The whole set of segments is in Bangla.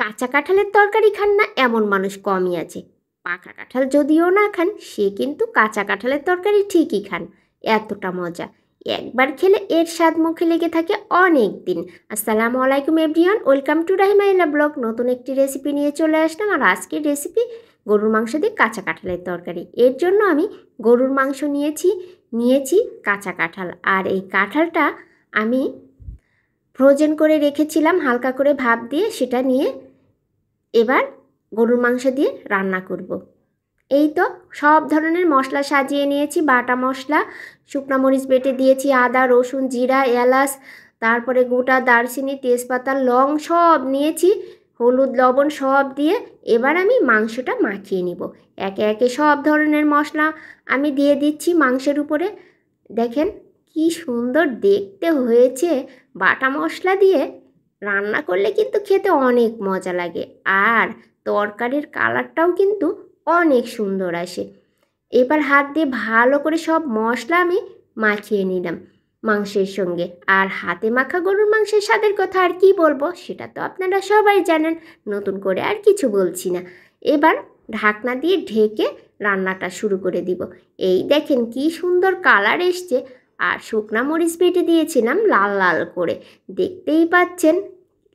কাঁচা কাঁঠালের তরকারি খান না এমন মানুষ কমই আছে। পাকা কাঁঠাল যদিও না খান, সে কিন্তু কাঁচা কাঁঠালের তরকারি ঠিকই খান। এতটা মজা, একবার খেলে এর স্বাদ মুখে লেগে থাকে অনেক দিন। আসসালামু আলাইকুম এভরিওয়ান, ওয়েলকাম টু রাহিমাইলা ব্লগ। নতুন একটি রেসিপি নিয়ে চলে আসলাম। আর আজকের রেসিপি গরুর মাংস দিয়ে কাঁচা কাঁঠালের তরকারি। এর জন্য আমি গরুর মাংস নিয়েছি কাঁচা কাঁঠাল। আর এই কাঁঠালটা আমি ফ্রোজেন করে রেখেছিলাম হালকা করে ভাপ দিয়ে, সেটা নিয়ে এবার গরুর মাংস দিয়ে রান্না করব। এই তো সব ধরনের মশলা সাজিয়ে নিয়েছি, বাটা মশলা, শুকনো মরিচ বেটে দিয়েছি, আদা রসুন জিরা এলাচ, তারপরে গোটা দারচিনি তেজপাতা লং সব নিয়েছি, হলুদ লবণ সব দিয়ে এবার আমি মাংসটা মাখিয়ে নিব। একে একে সব ধরনের মশলা আমি দিয়ে দিচ্ছি মাংসের উপরে। দেখেন কি সুন্দর দেখতে হয়েছে। বাটা মশলা দিয়ে রান্না করলে কিন্তু খেতে অনেক মজা লাগে, আর তরকারির কালারটাও কিন্তু অনেক সুন্দর আসে। এবার হাত দিয়ে ভালো করে সব মশলা আমি মাখিয়ে নিলাম মাংসের সঙ্গে। আর হাতে মাখা গরুর মাংসের স্বাদের কথা আর কি বলবো, সেটা তো আপনারা সবাই জানেন, নতুন করে আর কিছু বলছি না। এবার ঢাকনা দিয়ে ঢেকে রান্নাটা শুরু করে দিব। এই দেখেন কি সুন্দর কালার এসছে। আর শুকনা মরিচ বেটে দিয়েছিলাম লাল লাল করে, দেখতেই পাচ্ছেন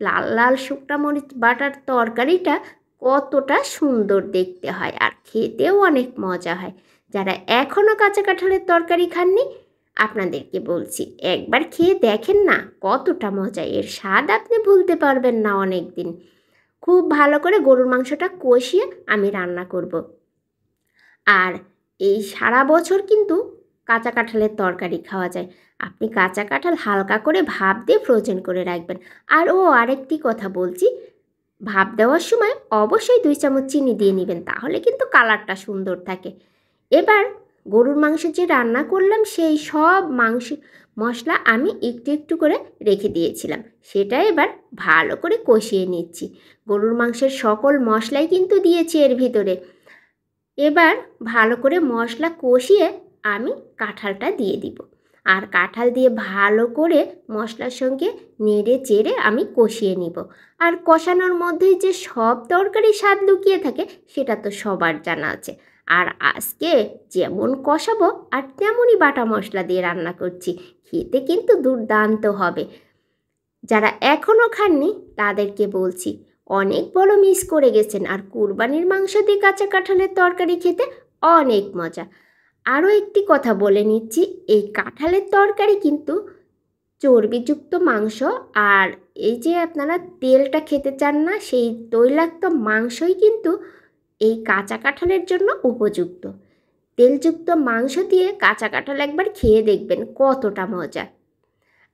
লাল লাল শুকনা মরিচ বাটার তরকারিটা কতটা সুন্দর দেখতে হয়, আর খেতেও অনেক মজা হয়। যারা এখনও কাঁচা কাঁঠালের তরকারি খাননি, আপনাদেরকে বলছি একবার খেয়ে দেখেন না, কতটা মজা। এর স্বাদ আপনি ভুলতে পারবেন না অনেক দিন। খুব ভালো করে গরুর মাংসটা কষিয়ে আমি রান্না করব। আর এই সারা বছর কিন্তু কাঁচা কাঁঠালের তরকারি খাওয়া যায়। আপনি কাঁচা কাঁঠাল হালকা করে ভাপ দিয়ে ফ্রোজেন করে রাখবেন। আর আরেকটি কথা বলছি, ভাপ দেওয়ার সময় অবশ্যই 2 চামচ চিনি দিয়ে নেবেন, তাহলে কিন্তু কালারটা সুন্দর থাকে। এবার গরুর মাংস যে রান্না করলাম সেই সব মাংস মশলা আমি একটু একটু করে রেখে দিয়েছিলাম, সেটা এবার ভালো করে কষিয়ে নিচ্ছি। গরুর মাংসের সকল মশলাই কিন্তু দিয়েছি এর ভিতরে। এবার ভালো করে মশলা কষিয়ে আমি কাঁঠালটা দিয়ে দিব। আর কাঁঠাল দিয়ে ভালো করে মশলার সঙ্গে নেড়ে চেড়ে আমি কষিয়ে নিব। আর কষানোর মধ্যেই যে সব তরকারি স্বাদ লুকিয়ে থাকে সেটা তো সবার জানা আছে। আর আজকে যেমন কষাবো আর তেমনই বাটা মশলা দিয়ে রান্না করছি, খেতে কিন্তু দুর্দান্ত হবে। যারা এখনও খাননি তাদেরকে বলছি অনেক বড় মিস করে গেছেন। আর কুরবানির মাংস দিয়ে কাঁচা কাঁঠালের তরকারি খেতে অনেক মজা। আরও একটি কথা বলে নিচ্ছি, এই কাঁঠালের তরকারি কিন্তু চর্বিযুক্ত মাংস, আর এই যে আপনারা তেলটা খেতে চান না, সেই তৈলাক্ত মাংসই কিন্তু এই কাঁচা কাঁঠালের জন্য উপযুক্ত। তেলযুক্ত মাংস দিয়ে কাঁচা কাঁঠাল একবার খেয়ে দেখবেন কতটা মজা।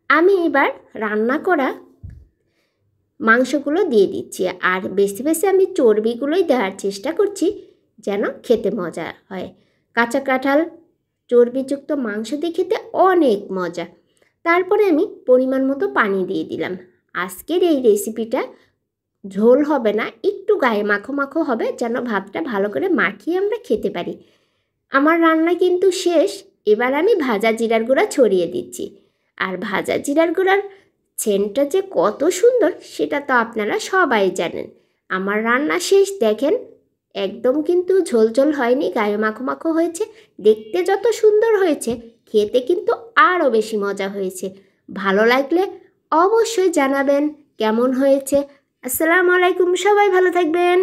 আমি এবার রান্না করা মাংসগুলো দিয়ে দিচ্ছি, আর বেশি বেশি আমি চর্বিগুলোই দেওয়ার চেষ্টা করছি যেন খেতে মজা হয়। কাঁচা কাঁঠাল চর্বিযুক্ত মাংস দিয়ে খেতে অনেক মজা। তারপরে আমি পরিমাণ মতো পানি দিয়ে দিলাম। আজকের এই রেসিপিটা ঝোল হবে না, একটু গায়ে মাখো মাখো হবে, যেন ভাতটা ভালো করে মাখিয়ে আমরা খেতে পারি। আমার রান্না কিন্তু শেষ। এবার আমি ভাজা জিরার গুঁড়া ছড়িয়ে দিচ্ছি। আর ভাজা জিরার গুঁড়ার সেন্টটা যে কত সুন্দর সেটা তো আপনারা সবাই জানেন। আমার রান্না শেষ, দেখেন একদম কিন্তু ঝোলঝোল হয়নি, গায়ে মাখো মাখো হয়েছে। দেখতে যত সুন্দর হয়েছে, খেতে কিন্তু আরও বেশি মজা হয়েছে। ভালো লাগলে অবশ্যই জানাবেন কেমন হয়েছে। আসসালামু আলাইকুম, সবাই ভালো থাকবেন।